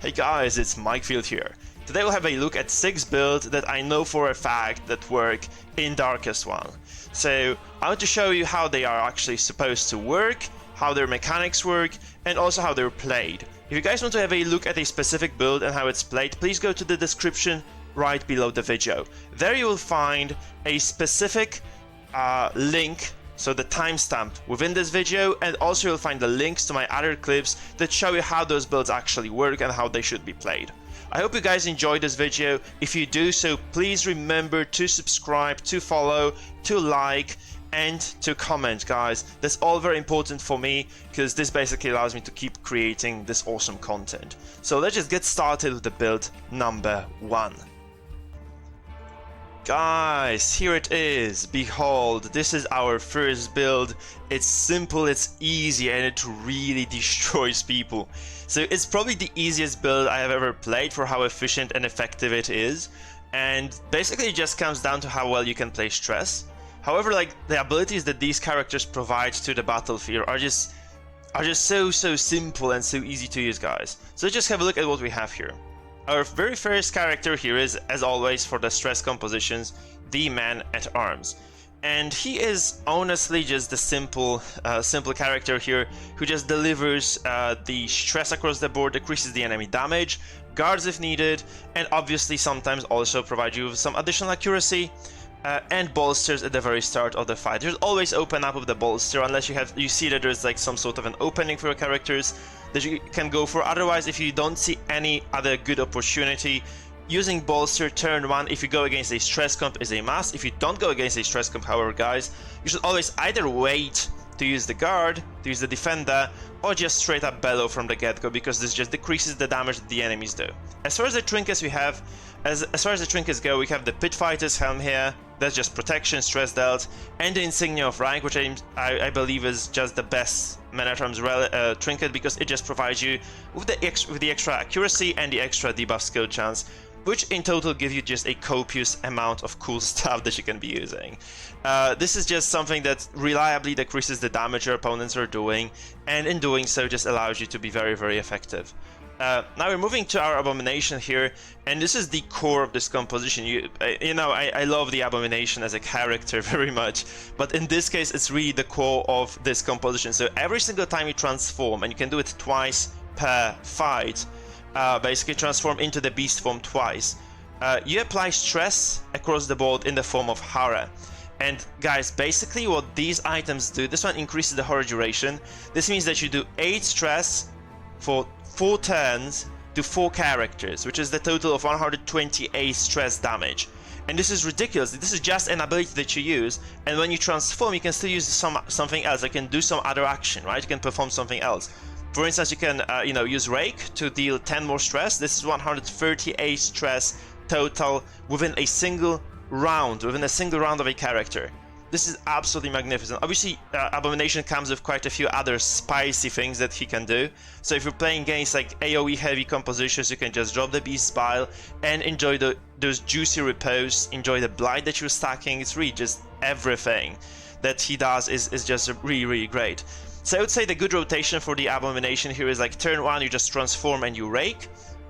Hey guys, it's Mikefield here. Today we'll have a look at 6 builds that I know for a fact that work in Darkest One. So I want to show you how they are actually supposed to work, how their mechanics work, and also how they're played. If you guys want to have a look at a specific build and how it's played, please go to the description right below the video. There you will find a specific link, so the timestamp within this video, and also you'll find the links to my other clips that show you how those builds actually work and how they should be played. I hope you guys enjoyed this video. If you do so, please remember to subscribe, to follow, to like, and to comment, guys. That's all very important for me because this basically allows me to keep creating this awesome content. So let's just get started with the build number 1. Guys, here it is. Behold, this is our first build. It's simple, it's easy, and it really destroys people. So it's probably the easiest build I have ever played for how efficient and effective it is. And basically it just comes down to how well you can play stress. However, like, the abilities that these characters provide to the battlefield are just so simple and so easy to use, guys. So let's just have a look at what we have here. Our very first character here is, as always for the stress compositions, the Man-at-Arms. And he is honestly just the simple character here who just delivers the stress across the board, decreases the enemy damage, guards if needed, and obviously sometimes also provides you with some additional accuracy and bolsters at the very start of the fight. There's always open up with the bolster unless you see that there's like some sort of an opening for your characters that you can go for. Otherwise, if you don't see any other good opportunity, using bolster turn 1 if you go against a stress comp is a must. If you don't go against a stress comp, however, guys, you should always either wait to use the guard, to use the defender, or just straight up bellow from the get-go, because this just decreases the damage that the enemies do. As far as the trinkets we have, as far as the trinkets go, we have the Pit Fighter's Helm here. That's just protection, stress dealt, and the Insignia of Rank, which I believe is just the best Man-at-Arms trinket, because it just provides you with the extra accuracy and the extra debuff skill chance, which in total give you just a copious amount of cool stuff that you can be using. This is just something that reliably decreases the damage your opponents are doing, and in doing so just allows you to be very effective. Now we're moving to our Abomination here, and this is the core of this composition. You know, I love the Abomination as a character very much, but in this case it's really the core of this composition. So every single time you transform, and you can do it twice per fight, basically transform into the beast form twice, you apply stress across the board in the form of horror. And guys, basically what these items do, this one increases the horror duration. This means that you do 8 stress for 4 turns to 4 characters, which is the total of 128 stress damage. And this is ridiculous. This is just an ability that you use, and when you transform you can still use something else. You can do some other action, right? You can perform something else. For instance, you can use Rake to deal 10 more stress. This is 138 stress total within a single round of a character. This is absolutely magnificent. Obviously, Abomination comes with quite a few other spicy things that he can do. So if you're playing against like AoE heavy compositions, you can just drop the Beast Bile and enjoy those juicy repose, enjoy the Blight that you're stacking. It's really just everything that he does is just really great. So I would say the good rotation for the Abomination here is like turn 1 you just transform and you Rake,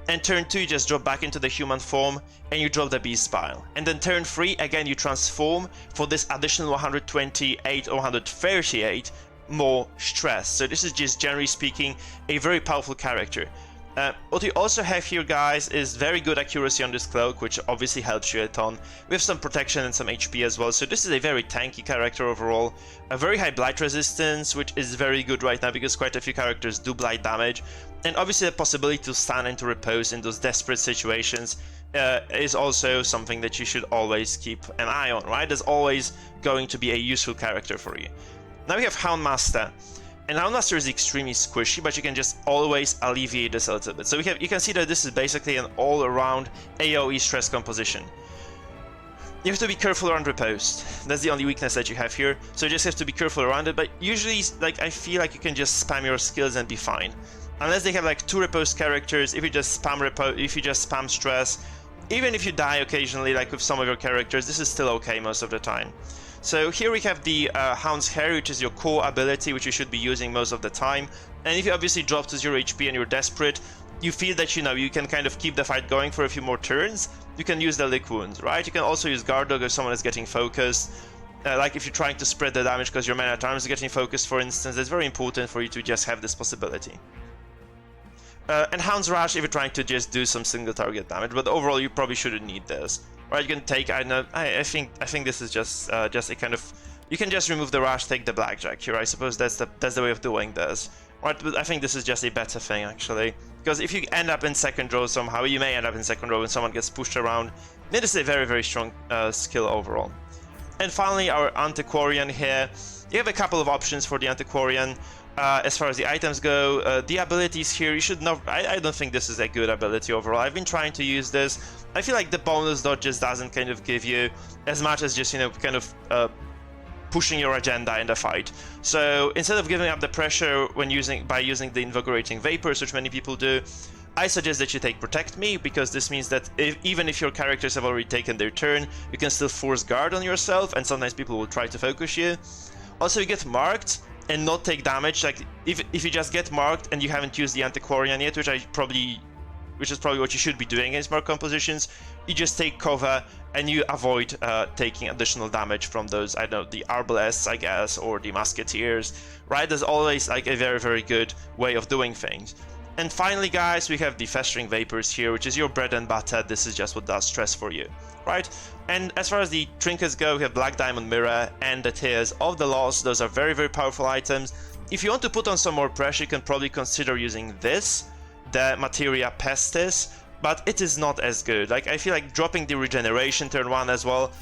and turn 2 you just drop back into the human form and you drop the Beast Bile. And then turn 3 again you transform for this additional 128 or 138 more stress. So this is just, generally speaking, a very powerful character. What we also have here, guys, is very good accuracy on this cloak, which obviously helps you a ton. We have some protection and some HP as well, so this is a very tanky character overall. A very high blight resistance, which is very good right now because quite a few characters do blight damage. And obviously the possibility to stand and to repose in those desperate situations is also something that you should always keep an eye on, right? There's always going to be a useful character for you. Now we have Houndmaster. And Houndmaster is extremely squishy, but you can just always alleviate this a little bit. So you can see that this is basically an all-around AoE stress composition. You have to be careful around Riposte. That's the only weakness that you have here. So you just have to be careful around it, but usually, like, I feel like you can just spam your skills and be fine. Unless they have like 2 Riposte characters, if you just spam stress, even if you die occasionally, like with some of your characters, this is still okay most of the time. So here we have the Hound's Hair, which is your core ability, which you should be using most of the time. And if you obviously drop to 0 HP and you're desperate, you feel that, you know, you can kind of keep the fight going for a few more turns, you can use the lick wounds, right? You can also use guard dog if someone is getting focused. Like if you're trying to spread the damage because your man at arms is getting focused, for instance, it's very important for you to just have this possibility. And Hound's Rush if you're trying to just do some single target damage, but overall you probably shouldn't need this. Right, you can take, I think this is just a kind of, you can just remove the rush, take the blackjack here. I suppose that's the way of doing this. Right, but I think this is just a better thing actually, because if you end up in second row somehow, you may end up in second row when someone gets pushed around. This is a very, very strong skill overall. And finally, our Antiquarian here. You have a couple of options for the Antiquarian. As far as the items go, the abilities here, you should not, I don't think this is a good ability overall. I've been trying to use this. I feel like the bonus dot just doesn't kind of give you as much as just, you know, kind of pushing your agenda in the fight. So instead of giving up the pressure when by using the invigorating vapors, which many people do, I suggest that you take Protect Me, because this means that even if your characters have already taken their turn, you can still force guard on yourself, and sometimes people will try to focus you. Also, you get marked and not take damage. Like if you just get marked and you haven't used the Antiquarian yet, which is probably what you should be doing against marked compositions, you just take cover and you avoid taking additional damage from those, I don't know, the Arbalests, I guess, or the Musketeers, right? There's always like a very, very good way of doing things. And finally, guys, we have the Festering Vapors here, which is your bread and butter. This is just what does stress for you, right? And as far as the trinkets go, we have Black Diamond Mirror and the Tears of the Lost. Those are very, very powerful items. If you want to put on some more pressure, you can probably consider using this, the Materia Pestis, but it is not as good. Like, I feel like dropping the Regeneration turn 1 as well,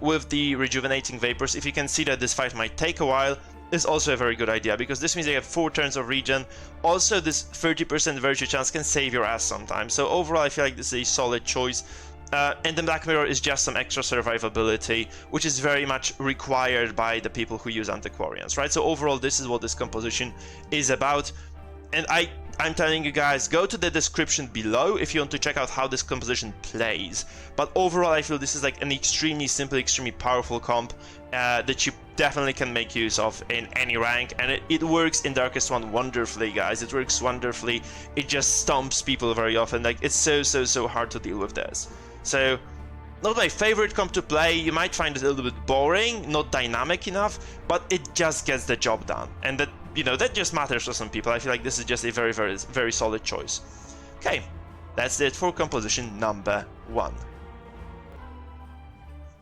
with the Rejuvenating Vapors, if you can see that this fight might take a while, is also a very good idea, because this means you have 4 turns of regen. Also, this 30% virtue chance can save your ass sometimes. So overall, I feel like this is a solid choice. And the Black Mirror is just some extra survivability, which is very much required by the people who use Antiquarians, right? So overall, this is what this composition is about. And I'm telling you guys, go to the description below if you want to check out how this composition plays. But overall, I feel this is like an extremely simple, extremely powerful comp that you definitely can make use of in any rank, and it works in Darkest One wonderfully, guys. It works wonderfully. It just stomps people very often. Like, it's so hard to deal with this. So, not my favorite comp to play. You might find it a little bit boring, not dynamic enough, but it just gets the job done, and that, you know, that just matters to some people. I feel like this is just a very solid choice. Okay, that's it for composition number 1.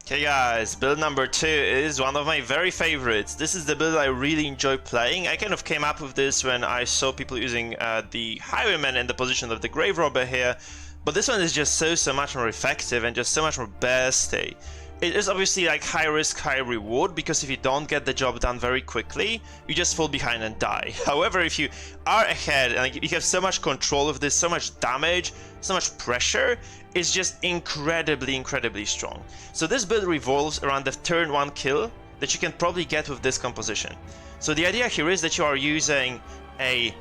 Okay guys, build number 2 is one of my very favorites. This is the build I really enjoy playing. I kind of came up with this when I saw people using the Highwayman in the position of the Graverobber here, but this one is just so much more effective and just so much more bursty. It is obviously like high risk, high reward, because if you don't get the job done very quickly, you just fall behind and die. However, if you are ahead and like, you have so much control of this, so much damage, so much pressure, it's just incredibly strong. So this build revolves around the turn 1 kill that you can probably get with this composition. So the idea here is that you are using a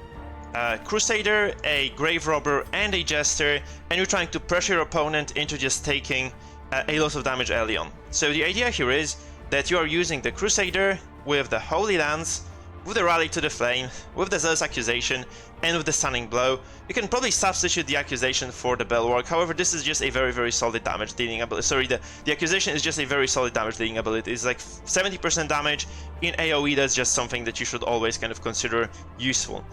Crusader, a Graverobber, and a Jester, and you're trying to pressure your opponent into just taking a lot of damage early on. So the idea here is that you are using the Crusader with the Holy Lance, with the Rally to the Flame, with the Zealous Accusation, and with the Stunning Blow. You can probably substitute the Accusation for the Bulwark. However, this is just a very solid damage dealing ability. Sorry, the Accusation is just a very solid damage dealing ability. It's like 70% damage. In AoE, that's just something that you should always kind of consider useful.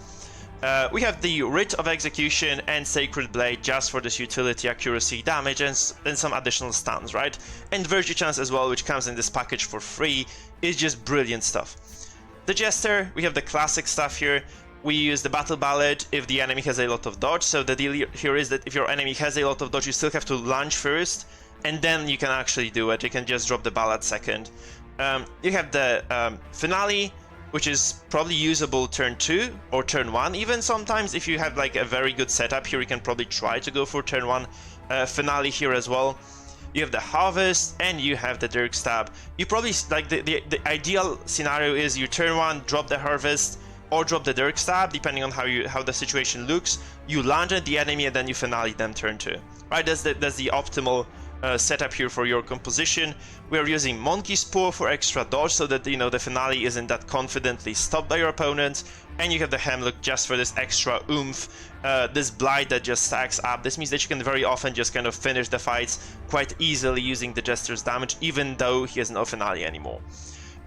We have the Writ of Execution and Sacred Blade just for this utility, accuracy, damage, and some additional stuns, right? And Virtue Chance as well, which comes in this package for free, is just brilliant stuff. The Jester, we have the classic stuff here. We use the Battle Ballad if the enemy has a lot of dodge. So the deal here is that if your enemy has a lot of dodge, you still have to launch first, and then you can actually do it. You can just drop the Ballad second. You have the Finale, which is probably usable turn 2 or turn 1 even sometimes. If you have like a very good setup here, you can probably try to go for turn 1 Finale here as well. You have the Harvest and you have the Dirk Stab. You probably, like, the ideal scenario is you turn 1, drop the Harvest, or drop the Dirk Stab, depending on how the situation looks. You launch at the enemy and then you Finale them turn 2. Right, that's the optimal setup here for your composition. We are using Monkey's Paw for extra dodge so that, you know, the finale isn't that confidently stopped by your opponent. And you have the Hemlock just for this extra oomph, this Blight that just stacks up. This means that you can very often just kind of finish the fights quite easily using the Jester's damage, even though he has no finale anymore.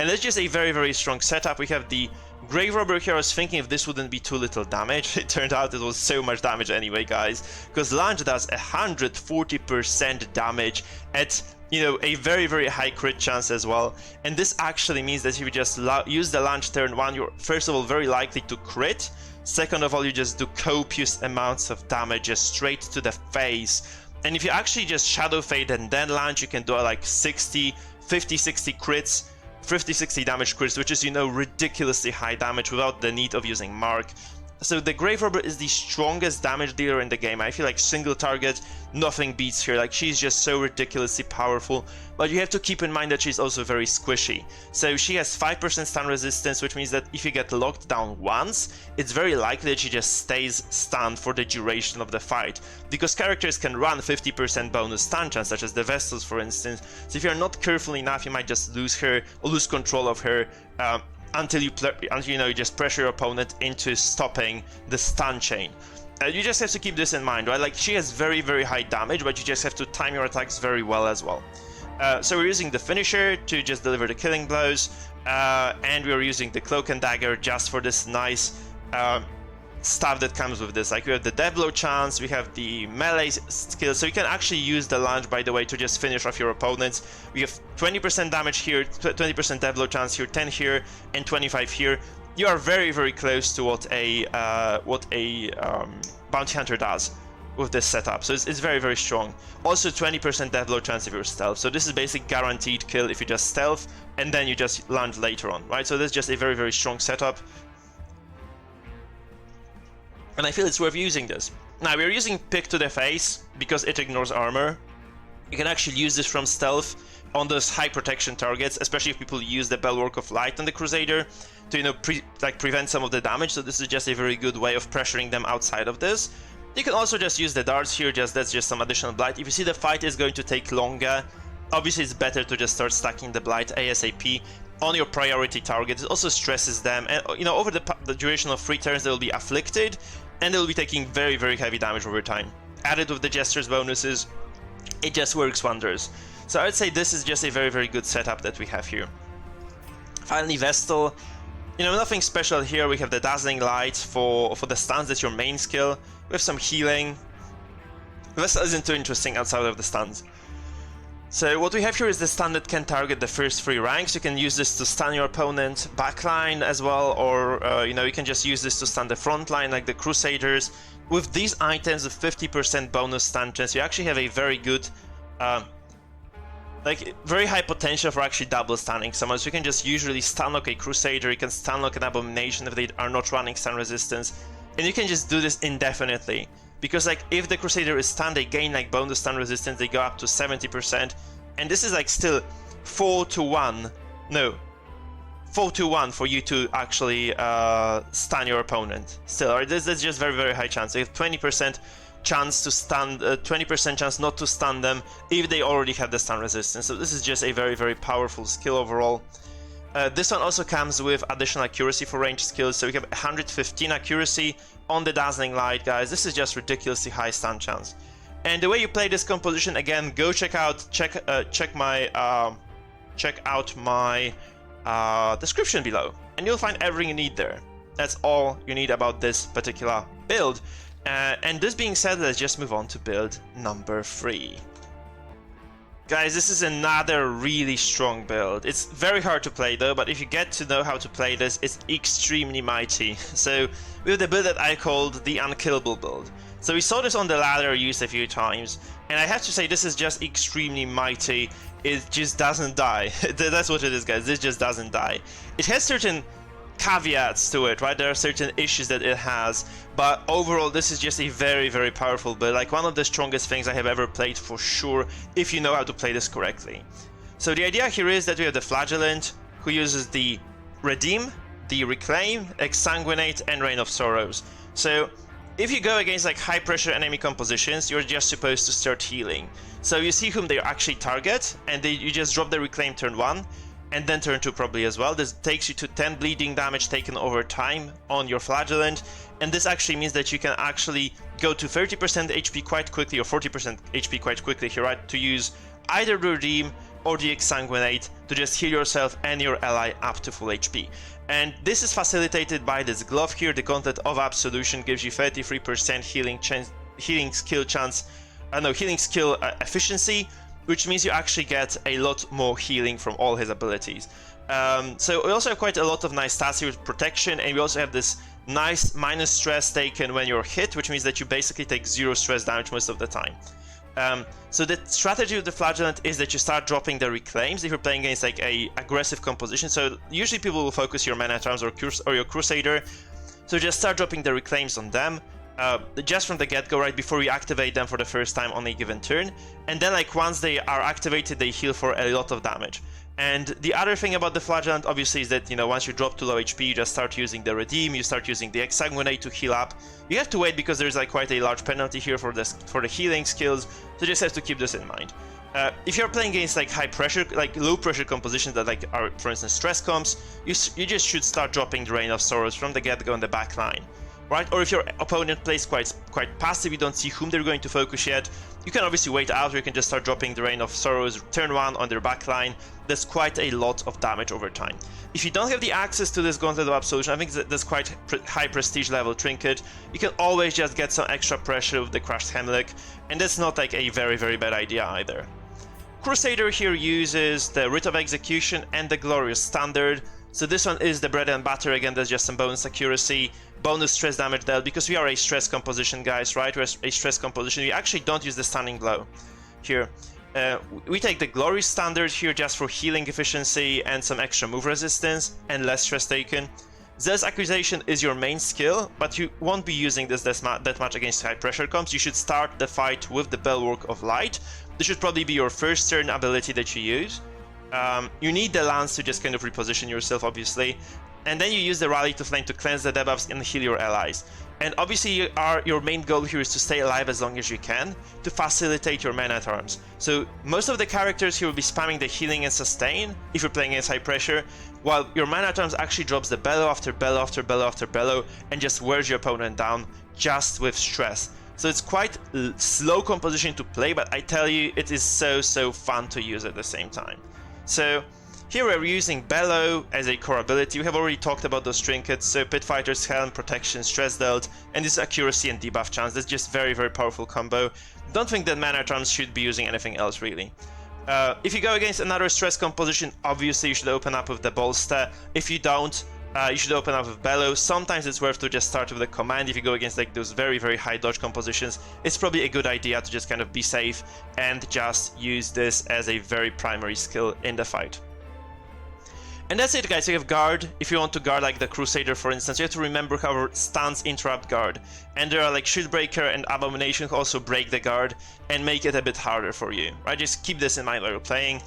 And that's just a very, very strong setup. We have the Graverobber here. I was thinking if this wouldn't be too little damage. It turned out it was so much damage anyway, guys, because Lunge does 140% damage at, you know, a very, very high crit chance as well. And this actually means that if you just use the Lunge turn 1, you're first of all very likely to crit. Second of all, you just do copious amounts of damage just straight to the face. And if you actually just Shadow Fade and then Lunge, you can do like 50, 60 crits. 50-60 damage crits, which is, you know, ridiculously high damage without the need of using Mark. So the Graverobber is the strongest damage dealer in the game. I feel like single target, nothing beats her. Like, she's just so ridiculously powerful. But you have to keep in mind that she's also very squishy. So she has 5% stun resistance, which means that if you get locked down once, it's very likely that she just stays stunned for the duration of the fight. Because characters can run 50% bonus stun chance, such as the Vestals, for instance. So if you're not careful enough, you might just lose her, or lose control of her, until you just pressure your opponent into stopping the stun chain. You just have to keep this in mind, right? Like, she has very, very high damage, but you just have to time your attacks very well as well. So we're using the finisher to just deliver the killing blows, and we're using the Cloak and Dagger just for this nice stuff that comes with this. Like, we have the death blow chance, we have the melee skill, so you can actually use the Lunge, by the way, to just finish off your opponents. We have 20% damage here, 20% death blow chance here, 10 here, and 25 here. You are very, very close to what a bounty hunter does with this setup, so it's very, very strong. Also 20% death blow chance if you're stealth, so this is basically guaranteed kill if you just stealth and then you just Lunge later on, right? So this is just a very, very strong setup. And I feel it's worth using this. Now, we're using Pick to the Face because it ignores armor. You can actually use this from stealth on those high protection targets, especially if people use the Bulwark of Light on the Crusader to, you know, prevent some of the damage. So this is just a very good way of pressuring them outside of this. You can also just use the darts here, that's just some additional Blight. If you see the fight is going to take longer, obviously it's better to just start stacking the Blight ASAP on your priority targets. It also stresses them, and, you know, over the duration of 3 turns they will be afflicted, and they'll be taking very, very heavy damage over time. Added with the Jester's bonuses, it just works wonders. So I would say this is just a very, very good setup that we have here. Finally, Vestal. You know, nothing special here. We have the Dazzling Light for the stuns, that's your main skill. We have some healing. Vestal isn't too interesting outside of the stuns. So what we have here is the stun that can target the first 3 ranks. You can use this to stun your opponent backline as well, or you know, you can just use this to stun the front line like the Crusaders. With these items with 50% bonus stun chance, you actually have a very good, like, very high potential for actually double stunning someone. So you can just usually stun lock a Crusader, you can stun lock an Abomination if they are not running stun resistance, and you can just do this indefinitely. Because, like, if the Crusader is stunned, they gain, like, bonus stun resistance, they go up to 70%. And this is, like, still 4 to 1 for you to actually stun your opponent. Still, right? This is just very, very high chance. So you have 20% chance to stun, 20% chance not to stun them if they already have the stun resistance. So this is just a very, very powerful skill overall. This one also comes with additional accuracy for range skills, so we have 115 accuracy on the Dazzling Light, guys. This is just ridiculously high stun chance. And the way you play this composition, again, go check out my description below, and you'll find everything you need there. That's all you need about this particular build. And this being said, let's just move on to build number 3. Guys, this is another really strong build. It's very hard to play though, but if you get to know how to play this, it's extremely mighty. So we have the build that I called the Unkillable build. So we saw this on the ladder used a few times, and I have to say this is just extremely mighty. It just doesn't die. That's what it is, guys. This just doesn't die. It has certain caveats to it, right? There are certain issues that it has, but overall this is just a very, very powerful build, like one of the strongest things I have ever played for sure, if you know how to play this correctly. So the idea here is that we have the Flagellant, who uses the Redeem, the Reclaim, Exsanguinate, and Reign of Sorrows. So if you go against like high pressure enemy compositions, you're just supposed to start healing. So you see whom they actually target, and you just drop the reclaim turn 1, and then turn 2 probably as well. This takes you to 10 bleeding damage taken over time on your Flagellant, and this actually means that you can actually go to 30% HP quite quickly, or 40% HP quite quickly here, right, to use either the Redeem or the Exsanguinate to just heal yourself and your ally up to full HP. And this is facilitated by this glove here. The Gauntlet of Absolution gives you 33% healing skill efficiency, which means you actually get a lot more healing from all his abilities. So we also have quite a lot of nice stats here with protection, and we also have this nice minus stress taken when you're hit, which means that you basically take 0 stress damage most of the time. So the strategy with the Flagellant is that you start dropping the reclaims if you're playing against like a aggressive composition. So usually people will focus your Man-at-Arms or your Crusader. So just start dropping the reclaims on them just from the get-go, right before you activate them for the first time on a given turn. And then like once they are activated, they heal for a lot of damage. And the other thing about the Flagellant obviously is that, you know, once you drop to low HP, you just start using the Redeem, you start using the Exsanguinate to heal up. You have to wait because there's like quite a large penalty here for the healing skills, so just have to keep this in mind. If you're playing against like high pressure, like low pressure compositions that like are, for instance, stress comps, you just should start dropping the Rain of Sorrows from the get-go in the back line. Right? Or if your opponent plays quite passive, you don't see whom they're going to focus yet, you can obviously wait out, or you can just start dropping the Rain of Sorrows turn 1 on their backline. That's quite a lot of damage over time. If you don't have the access to this Gauntlet of Absolution, I think that's quite high prestige level trinket. You can always just get some extra pressure with the Crushed Hemlock, and that's not like a very bad idea either. Crusader here uses the Writ of Execution and the Glorious Standard. So this one is the bread and butter. Again, there's just some bonus accuracy, bonus stress damage dealt, because we are a stress composition, guys, right? We're a stress composition. We actually don't use the Stunning Blow here. We take the Glorious Standard here just for healing efficiency and some extra move resistance and less stress taken. Zealous Accusation is your main skill, but you won't be using this that much against high pressure comps. You should start the fight with the Bulwark of Light. This should probably be your first turn ability that you use. You need the Lance to just kind of reposition yourself, obviously, and then you use the Rally to Flame to cleanse the debuffs and heal your allies. And obviously your main goal here is to stay alive as long as you can to facilitate your Man-at-Arms. So most of the characters here will be spamming the healing and sustain if you're playing against high pressure, while your Man-at-Arms actually drops the bellow after bellow after bellow after bellow and just wears your opponent down just with stress. So it's quite slow composition to play, but I tell you, it is so fun to use at the same time. So here we're using Bellow as a core ability. We have already talked about those trinkets, so Pit Fighter's Helm, Protection, Stress Dealt, and this Accuracy and Debuff Chance. That's just very powerful combo. Don't think that Man-at-Arms should be using anything else, really. If you go against another stress composition, obviously you should open up with the Bolster. If you don't, you should open up with Bellow. Sometimes it's worth to just start with the Command. If you go against like those very high dodge compositions, it's probably a good idea to just kind of be safe and just use this as a very primary skill in the fight. And that's it, guys. You have Guard. If you want to guard like the Crusader, for instance, you have to remember how stuns interrupt Guard. And there are like Shieldbreaker and Abomination who also break the Guard and make it a bit harder for you, right? Just keep this in mind while you're playing.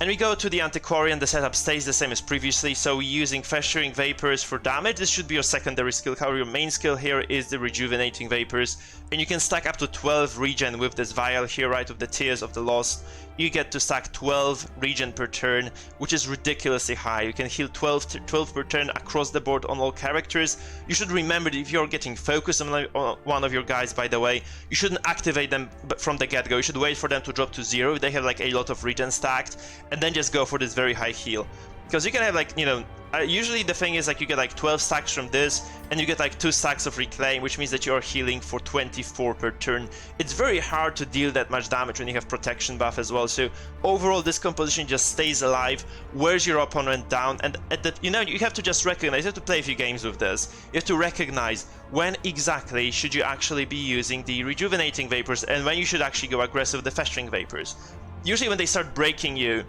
And we go to the Antiquarian. The setup stays the same as previously, so we're using Festering Vapors for damage. This should be your secondary skill. However, your main skill here is the Rejuvenating Vapors, and you can stack up to 12 regen with this vial here, right, with the Tears of the Lost. You get to stack 12 regen per turn, which is ridiculously high. You can heal 12 per turn across the board on all characters. You should remember that if you're getting focused on one of your guys, by the way, you shouldn't activate them from the get-go. You should wait for them to drop to 0. They have like a lot of regen stacked, and then just go for this very high heal. Because you can have like, you know, usually the thing is like you get like 12 stacks from this, and you get like 2 stacks of Reclaim, which means that you're healing for 24 per turn. It's very hard to deal that much damage when you have protection buff as well. So overall, this composition just stays alive, wears your opponent down, and at the, you know, you have to just recognize, you have to play a few games with this. You have to recognize when exactly should you actually be using the Rejuvenating Vapors and when you should actually go aggressive with the Festering Vapors. Usually when they start breaking you,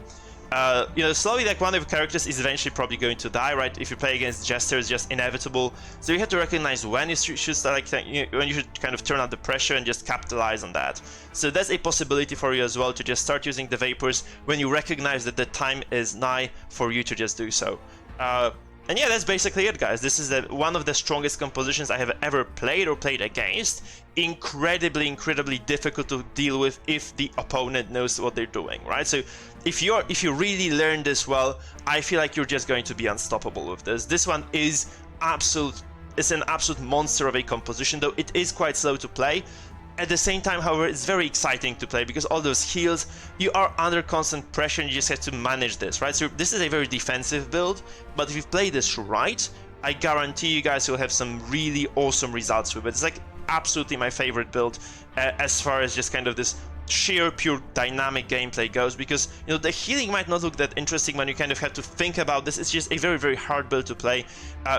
you know, slowly like one of your characters is eventually probably going to die, right? If you play against Jester, it's just inevitable. So you have to recognize when you should start, like, when you should kind of turn out the pressure and just capitalize on that. So that's a possibility for you as well, to just start using the Vapors when you recognize that the time is nigh for you to just do so. And yeah, that's basically it, guys. This is one of the strongest compositions I have ever played or played against. Incredibly difficult to deal with if the opponent knows what they're doing, right? So if you really learn this well, I feel like you're just going to be unstoppable with this. This one is it's an absolute monster of a composition, though it is quite slow to play. At the same time, however, it's very exciting to play because all those heals, you are under constant pressure and you just have to manage this, right? So this is a very defensive build, but if you play this right, I guarantee you guys will have some really awesome results with it. It's like absolutely my favorite build as far as just kind of this sheer pure dynamic gameplay goes, because you know the healing might not look that interesting when you kind of have to think about this. It's just a very hard build to play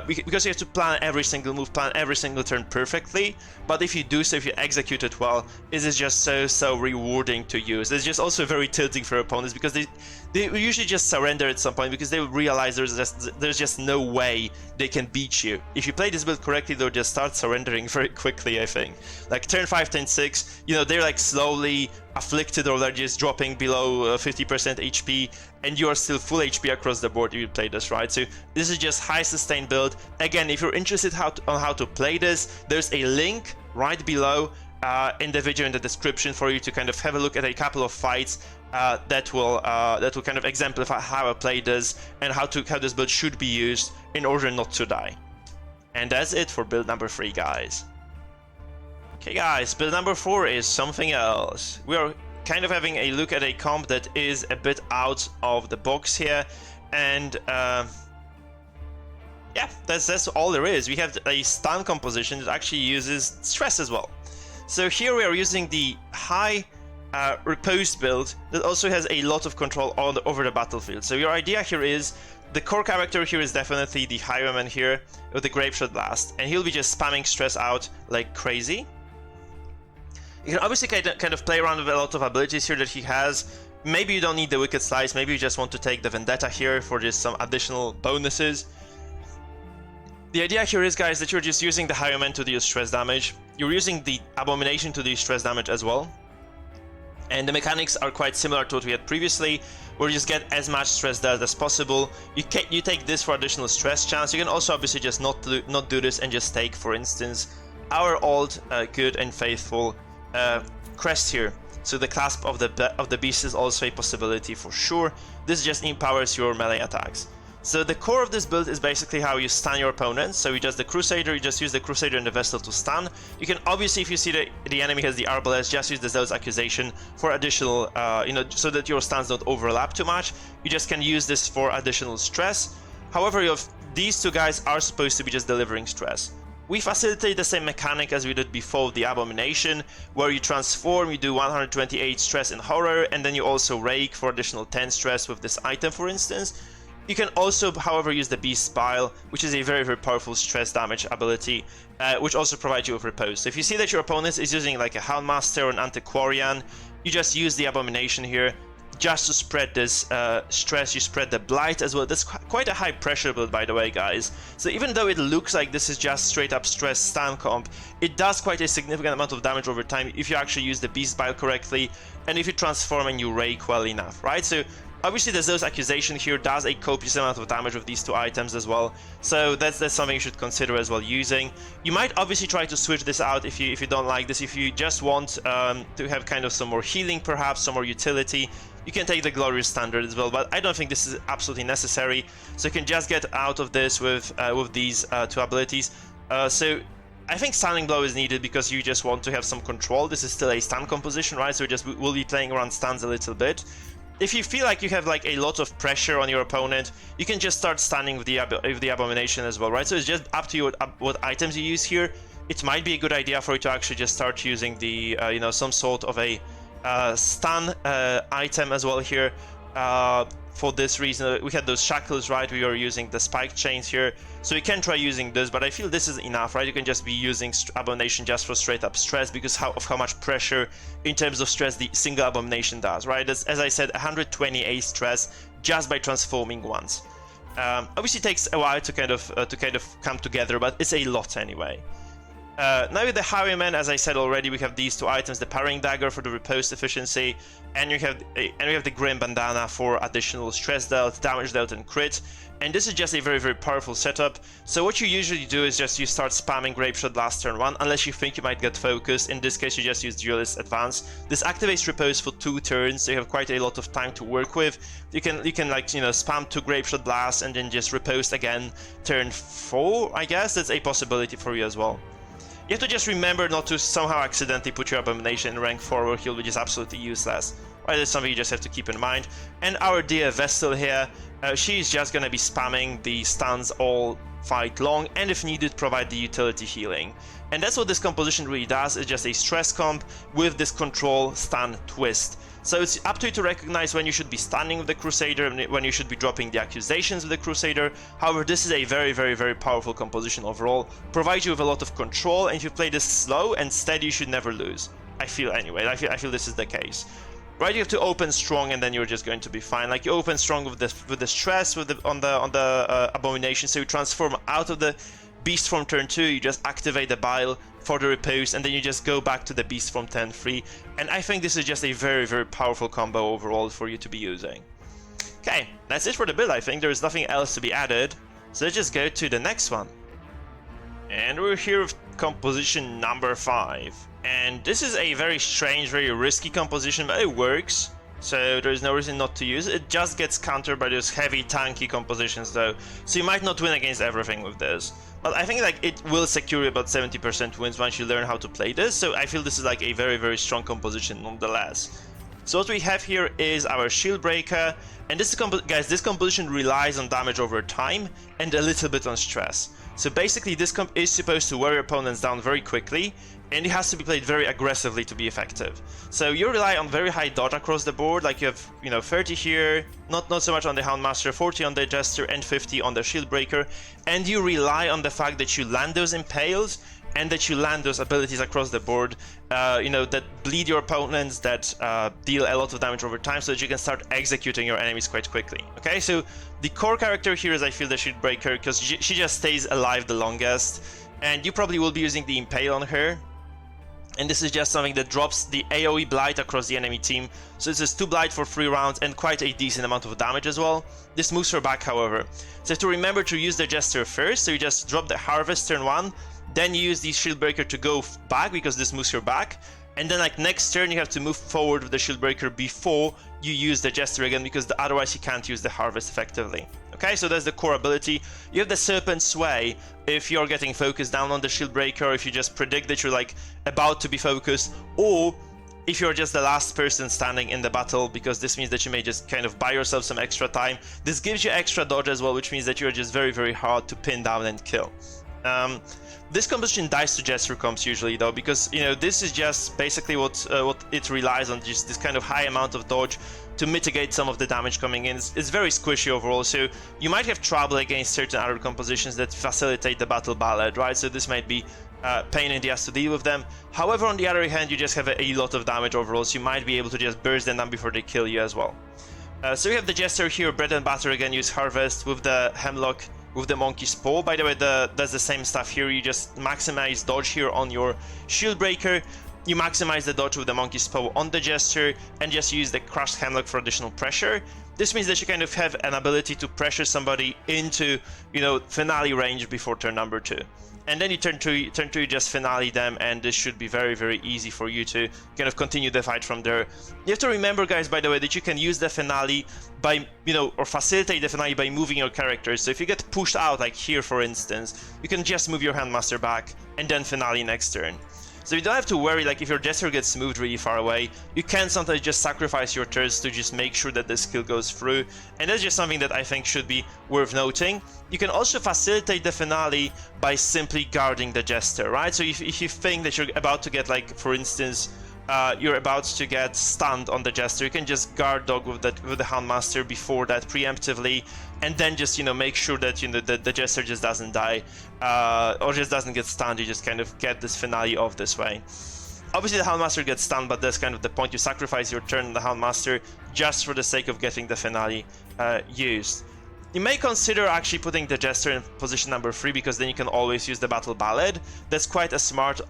because you have to plan every single move, plan every single turn perfectly. But if you do so, if you execute it well, it is just so rewarding to use. It's just also very tilting for opponents because they usually just surrender at some point because they will realize there's just no way they can beat you. If you play this build correctly, they'll just start surrendering very quickly, I think. Like turn 5, turn 6, you know, they're like slowly afflicted or they're just dropping below 50% HP, and you are still full HP across the board if you play this right. So this is just high sustain build. Again, if you're interested on how to play this, there's a link right below in the video in the description for you to kind of have a look at a couple of fights that will kind of exemplify how I play this and how this build should be used in order not to die. And that's it for build number 3, guys. Okay guys, build number 4 is something else. We are kind of having a look at a comp that is a bit out of the box here, and yeah, that's all there is. We have a stun composition that actually uses stress as well. So here we are using the high repose build that also has a lot of control over the battlefield. So your idea here is, the core character here is definitely the Highwayman here with the Grapeshot Blast, and he'll be just spamming stress out like crazy. You can obviously kind of play around with a lot of abilities here that he has. Maybe you don't need the Wicked Slice, maybe you just want to take the Vendetta here for just some additional bonuses. The idea here is, guys, that you're just using the Highwayman to deal stress damage. You're using the Abomination to deal stress damage as well. And the mechanics are quite similar to what we had previously, where you just get as much stress dealt as possible. You take this for additional stress chance. You can also obviously just not do this and just take, for instance, our old good and faithful crest here. So the clasp of the beast is also a possibility for sure. This just empowers your melee attacks. So the core of this build is basically how you stun your opponents. So you just use the Crusader and the Vestal to stun. You can obviously, if you see the enemy has the Arbalest, just use the Zealot's Accusation for additional, you know, so that your stuns don't overlap too much. You just can use this for additional stress. However, these two guys are supposed to be just delivering stress. We facilitate the same mechanic as we did before the Abomination, where you transform, you do 128 stress in Horror, and then you also rake for additional 10 stress with this item, for instance. You can also, however, use the Beast's Bile, which is a very powerful stress damage ability, which also provides you with repose. So if you see that your opponent is using like a Houndmaster or an Antiquarian, you just use the Abomination here, just to spread this stress. You spread the Blight as well. That's quite a high pressure build, by the way, guys. So even though it looks like this is just straight up stress stun comp, it does quite a significant amount of damage over time if you actually use the Beast Bile correctly, and if you transform and you rake well enough, right? So obviously the Zealot's Accusation here does a copious amount of damage with these two items as well, so that's something you should consider as well using. You might obviously try to switch this out if you don't like this. If you just want to have kind of some more healing, perhaps some more utility, you can take the Glorious Standard as well, but I don't think this is absolutely necessary. So you can just get out of this with these two abilities. So I think Stunning Blow is needed because you just want to have some control. This is still a stun composition, right? So we'll be playing around stuns a little bit. If you feel like you have like a lot of pressure on your opponent, you can just start stunning with the Abomination as well, right? So it's just up to you what items you use here. It might be a good idea for you to actually just start using the you know, some sort of a stun item as well here. For this reason, we had those shackles, right? We were using the spike chains here, so you can try using this, but I feel this is enough, right? You can just be using Abomination just for straight up stress because of how much pressure in terms of stress the single Abomination does, right? As I said, 128 stress just by transforming once. Obviously, it takes a while to kind of come together, but it's a lot anyway. Now with the Highwayman, as I said already, we have these two items: the Parrying Dagger for the riposte efficiency, and we have the Grim Bandana for additional stress dealt, damage dealt, and crit. And this is just a very, very powerful setup. So what you usually do is just you start spamming Grape Shot Blast turn 1, unless you think you might get focused. In this case, you just use Duelist Advance. This activates Riposte for 2 turns, so you have quite a lot of time to work with. You can like, you know, spam 2 Grape Shot Blasts and then just Riposte again turn 4, I guess. That's a possibility for you as well. You have to just remember not to somehow accidentally put your Abomination in rank 4 where he'll be just absolutely useless. Right, that's something you just have to keep in mind. And our dear Vestal here, she's just gonna be spamming the stuns all fight long, and if needed, provide the utility healing. And that's what this composition really does. It's just a stress comp with this control stun twist. So it's up to you to recognize when you should be stunning with the Crusader and when you should be dropping the accusations with the Crusader. However, this is a very, very, very powerful composition overall. Provides you with a lot of control, and if you play this slow and steady, you should never lose. I feel anyway. I feel this is the case. Right, you have to open strong, and then you're just going to be fine. Like, you open strong with the stress on the Abomination, so you transform out of the Beast form turn 2, you just activate the Bile for the Repose, and then you just go back to the Beast form turn 3. And I think this is just a very, very powerful combo overall for you to be using. Okay, that's it for the build. I think there's nothing else to be added, so let's just go to the next one. And we're here with composition number 5. And this is a very strange, very risky composition, but it works. So there's no reason not to use it. It just gets countered by those heavy, tanky compositions though. So you might not win against everything with this. But I think like it will secure about 70% wins once you learn how to play this. So I feel this is like a very, very strong composition nonetheless. So what we have here is our Shield Breaker. And this this composition relies on damage over time and a little bit on stress. So basically this comp is supposed to wear your opponents down very quickly, and it has to be played very aggressively to be effective. So you rely on very high dodge across the board, like you have, you know, 30 here, not so much on the Houndmaster, 40 on the Jester, and 50 on the Shield Breaker, and you rely on the fact that you land those Impales, and that you land those abilities across the board, you know, that bleed your opponents, that deal a lot of damage over time, so that you can start executing your enemies quite quickly. Okay, so the core character here is, I feel, the Shield Breaker, because she just stays alive the longest, and you probably will be using the Impale on her. And this is just something that drops the AoE Blight across the enemy team. So this is 2 Blight for 3 rounds and quite a decent amount of damage as well. This moves her back, however. So you have to remember to use the Jester first, so you just drop the Harvest turn 1, then you use the Shield Breaker to go back because this moves her back. And then like next turn you have to move forward with the Shield Breaker before you use the Jester again, because otherwise you can't use the Harvest effectively. Okay, so that's the core ability. You have the Serpent Sway if you're getting focused down on the Shield Breaker, or if you just predict that you're like about to be focused, or if you're just the last person standing in the battle, because this means that you may just kind of buy yourself some extra time. This gives you extra dodge as well, which means that you're just very, very hard to pin down and kill. This composition dies to Jester comps usually though, because, you know, this is just basically what it relies on, just this kind of high amount of dodge to mitigate some of the damage coming in. It's very squishy overall, so you might have trouble against certain other compositions that facilitate the battle ballad, right? So this might be pain in the ass to deal with them. However, on the other hand, you just have a lot of damage overall, so you might be able to just burst them down before they kill you as well. So we have the Jester here, bread and butter again, use Harvest with the Hemlock, with the Monkey's Paw. By the way, that's the same stuff here. You just maximize dodge here on your Shield Breaker. You maximize the dodge with the Monkey's Paw on the Jester, and just use the Crushed Hemlock for additional pressure. This means that you kind of have an ability to pressure somebody into, you know, finale range before turn number 2. And then you turn 2, you just finale them, and this should be very, very easy for you to kind of continue the fight from there. You have to remember, guys, by the way, that you can use the finale by, you know, or facilitate the finale by moving your characters. So if you get pushed out, like here, for instance, you can just move your Handmaster back and then finale next turn. So you don't have to worry, like if your Jester gets moved really far away, you can sometimes just sacrifice your turns to just make sure that the skill goes through, and that's just something that I think should be worth noting. You can also facilitate the finale by simply guarding the Jester, right? So if you think that you're about to get, like, for instance, you're about to get stunned on the Jester, you can just guard dog with the Houndmaster before that preemptively, and then just, you know, make sure that, you know, the Jester just doesn't die, or just doesn't get stunned. You just kind of get this finale off this way. Obviously the Houndmaster gets stunned, but that's kind of the point. You sacrifice your turn on the Houndmaster just for the sake of getting the finale used. You may consider actually putting the Jester in position number 3, because then you can always use the Battle Ballad. That's quite a smart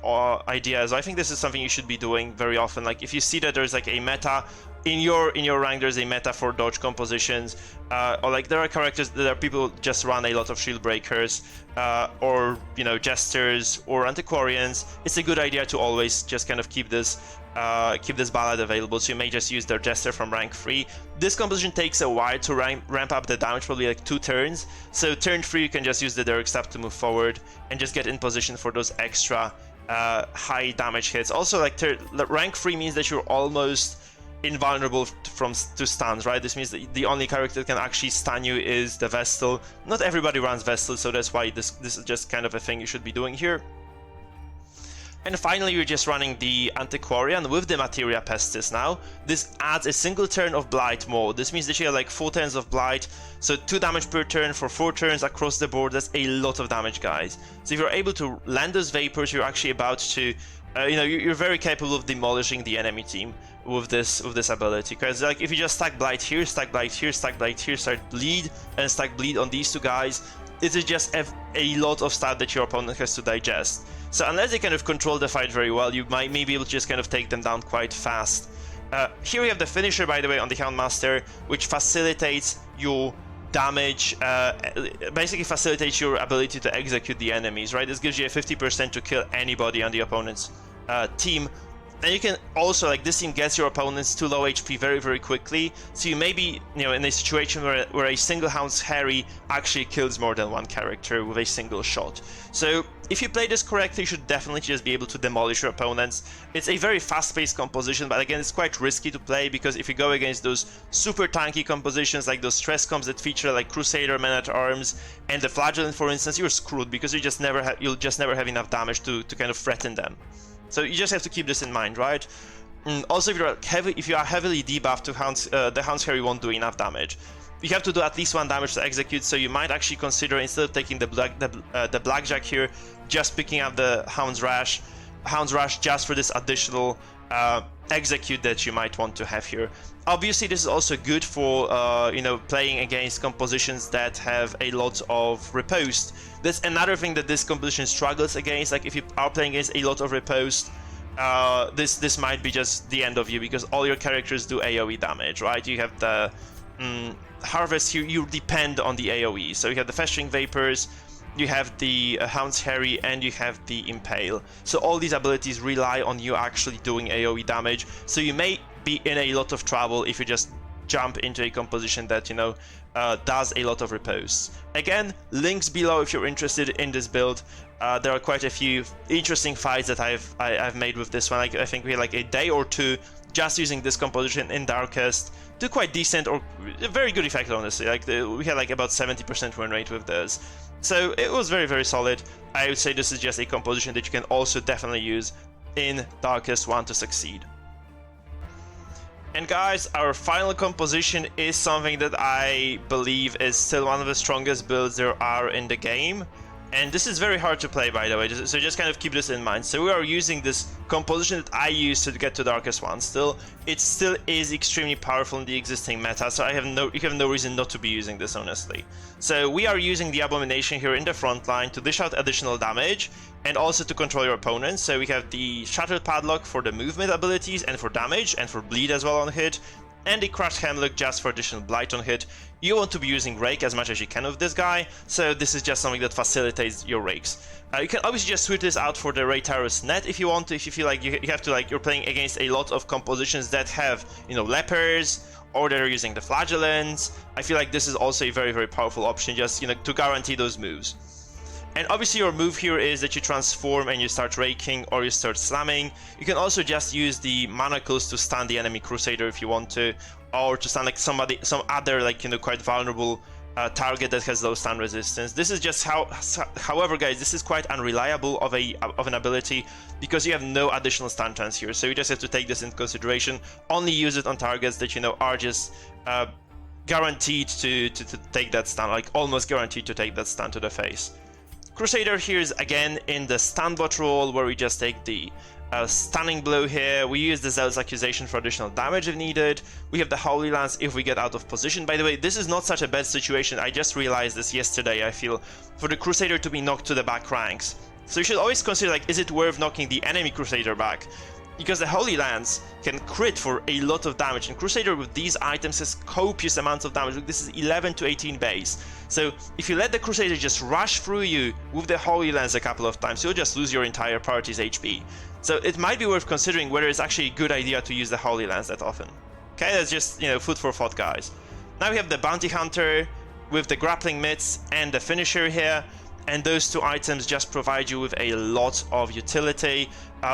idea, so I think this is something you should be doing very often. Like if you see that there's like a meta in your rank, there's a meta for dodge compositions, or like there are characters that are people just run a lot of shield breakers, or you know, jesters or antiquarians. It's a good idea to always just kind of keep this ballad available, so you may just use their jester from rank 3. This composition takes a while to ramp up the damage, probably like 2 turns, so turn 3 you can just use the Derrick Stab to move forward and just get in position for those extra high damage hits. Also, like rank 3 means that you're almost invulnerable to stuns, right? This means that the only character that can actually stun you is the Vestal. Not everybody runs Vestal, so that's why this is just kind of a thing you should be doing here. And finally, you're just running the Antiquarian with the Materia Pestis now. This adds a single turn of Blight mode. This means that you have like 4 turns of Blight, so 2 damage per turn for 4 turns across the board. That's a lot of damage, guys. So if you're able to land those Vapors, you're actually about to, you know, you're very capable of demolishing the enemy team with this ability. Because like if you just stack Blight here, stack Blight here, stack Blight here, start Bleed, and stack Bleed on these 2 guys, it is just a lot of stat that your opponent has to digest. So unless they kind of control the fight very well, you may be able to just kind of take them down quite fast. Here we have the finisher, by the way, on the Houndmaster, which facilitates your damage, basically facilitates your ability to execute the enemies, right? This gives you a 50% to kill anybody on the opponent's team. And you can also, like, this team gets your opponents to low HP very, very quickly. So you may be, you know, in a situation where a single Hound's Harry actually kills more than 1 character with a single shot. So if you play this correctly, you should definitely just be able to demolish your opponents. It's a very fast-paced composition, but again, it's quite risky to play, because if you go against those super tanky compositions, like those stress comps that feature like Crusader, Man-at-Arms, and the Flagellant, for instance, you're screwed, because you'll just never have enough damage to kind of threaten them. So you just have to keep this in mind, right? Also, if you are heavily debuffed to Hounds, the Hound's Harry won't do enough damage. You have to do at least 1 damage to execute, so you might actually consider, instead of taking the Blackjack here, just picking up the Hound's Rash just for this additional execute that you might want to have here. Obviously, this is also good for you know, playing against compositions that have a lot of riposte. That's another thing that this composition struggles against. Like if you are playing against a lot of riposte, this might be just the end of you, because all your characters do AoE damage, right? You have the Harvest here, you depend on the AoE. So you have the Festering Vapors, you have the Hound's Harry, and you have the Impale. So all these abilities rely on you actually doing AoE damage. So you may be in a lot of trouble if you just jump into a composition that, you know, does a lot of riposte. Again, links below if you're interested in this build. There are quite a few interesting fights that I've made with this one. Like, I think we had like a day or 2 just using this composition in Darkest. Do quite decent, or a very good effect, honestly. Like we had like about 70% win rate with this. So it was very, very solid. I would say this is just a composition that you can also definitely use in Darkest 1 to succeed. And guys, our final composition is something that I believe is still one of the strongest builds there are in the game. And this is very hard to play, by the way, so just kind of keep this in mind. So we are using this composition that I used to get to Darkest 1 still. It still is extremely powerful in the existing meta, so you have no reason not to be using this, honestly. So we are using the Abomination here in the front line to dish out additional damage, and also to control your opponents. So we have the Shattered Padlock for the movement abilities and for damage, and for bleed as well on hit, and the Crushed Hemlock just for additional blight on hit. You want to be using Rake as much as you can with this guy, so this is just something that facilitates your rakes. You can obviously just switch this out for the Raytarus Net if you want to, if you feel like you have to, like, you're playing against a lot of compositions that have, you know, lepers, or they're using the flagellants. I feel like this is also a very, very powerful option, just, you know, to guarantee those moves. And obviously your move here is that you transform and you start raking or you start slamming. You can also just use the manacles to stun the enemy Crusader if you want to, or to stun like some other, like, you know, quite vulnerable target that has low stun resistance. This is just however, guys, this is quite unreliable of an ability, because you have no additional stun chance here. So you just have to take this into consideration. Only use it on targets that, you know, are just guaranteed to take that stun, like almost guaranteed to take that stun to the face. Crusader here is again in the Stunbot role, where we just take the stunning blow here. We use the Zealot's Accusation for additional damage if needed. We have the Holy Lance if we get out of position. By the way, this is not such a bad situation. I just realized this yesterday, I feel, for the Crusader to be knocked to the back ranks. So you should always consider, like, is it worth knocking the enemy Crusader back? Because the Holy Lance can crit for a lot of damage, and Crusader with these items has copious amounts of damage. Look, this is 11 to 18 base. So if you let the Crusader just rush through you with the Holy Lance a couple of times, you'll just lose your entire party's HP. So it might be worth considering whether it's actually a good idea to use the Holy Lance that often. Okay, that's just, you know, food for thought, guys. Now we have the Bounty Hunter with the Grappling Mitts and the Finisher here. And those two items just provide you with a lot of utility.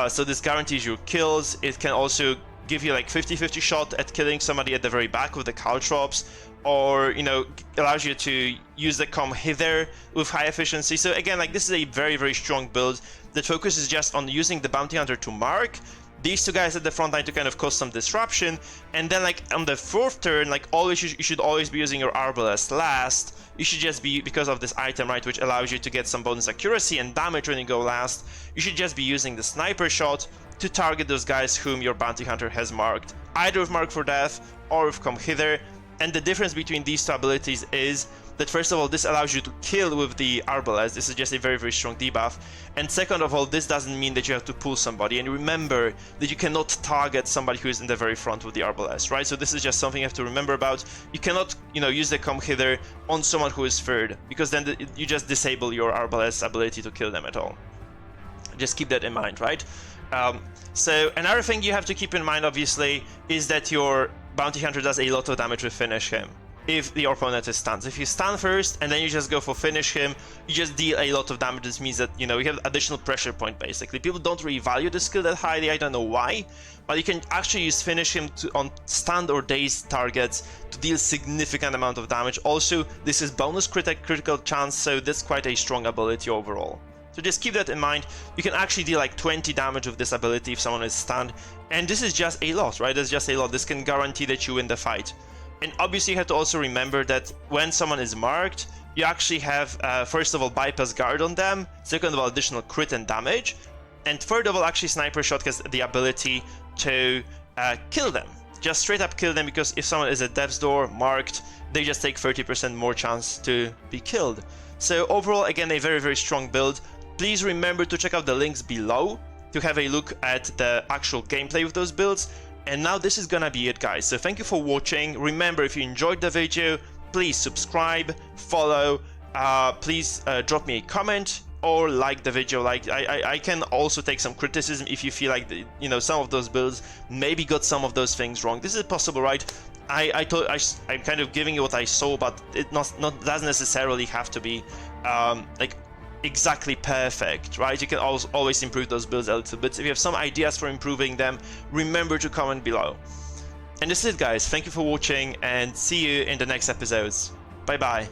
So this guarantees your kills. It can also give you like 50-50 shot at killing somebody at the very back with the caltrops, or, you know, allows you to use the come hither with high efficiency. So again, like, this is a very, very strong build that focuses just on using the Bounty Hunter to mark these two guys at the front line to kind of cause some disruption, and then like on the fourth turn, like, always you should always be using your Arbalest last. You should just be, because of this item, right, which allows you to get some bonus accuracy and damage when you go last, you should just be using the Sniper Shot to target those guys whom your Bounty Hunter has marked, either with Mark for Death or with Come Hither. And the difference between these two abilities is that, first of all, this allows you to kill with the Arbalest. This is just a very, very strong debuff. And second of all, this doesn't mean that you have to pull somebody. And remember that you cannot target somebody who is in the very front with the Arbalest, right? So this is just something you have to remember about. You cannot, you know, use the Come Hither on someone who is third, because then you just disable your Arbalest's ability to kill them at all. Just keep that in mind, right? So another thing you have to keep in mind, obviously, is that your Bounty Hunter does a lot of damage with Finish Him if the opponent is stunned. So if you stun first and then you just go for Finish Him, you just deal a lot of damage. This means that, you know, you have additional pressure point, basically. People don't really value the skill that highly, I don't know why, but you can actually use Finish Him on stunned or dazed targets to deal significant amount of damage. Also, this is bonus critical chance, so that's quite a strong ability overall. So just keep that in mind. You can actually deal like 20 damage with this ability if someone is stunned, and this is just a lot, right? That's just a lot. This can guarantee that you win the fight. And obviously you have to also remember that when someone is marked, you actually have, first of all, bypass guard on them, second of all, additional crit and damage, and third of all, actually Sniper Shot has the ability to kill them. Just straight up kill them, because if someone is at death's door marked, they just take 30% more chance to be killed. So overall, again, a very, very strong build. Please remember to check out the links below to have a look at the actual gameplay with those builds. And now this is gonna be it, guys. So thank you for watching. Remember, if you enjoyed the video, please subscribe, follow, please drop me a comment or like the video. Like, I can also take some criticism if you feel like you know, some of those builds maybe got some of those things wrong. This is possible, right? I'm kind of giving you what I saw, but it doesn't necessarily have to be like exactly perfect, right? You can always improve those builds a little bit. If you have some ideas for improving them, remember to comment below. And this is it, guys. Thank you for watching, and see you in the next episodes. Bye bye.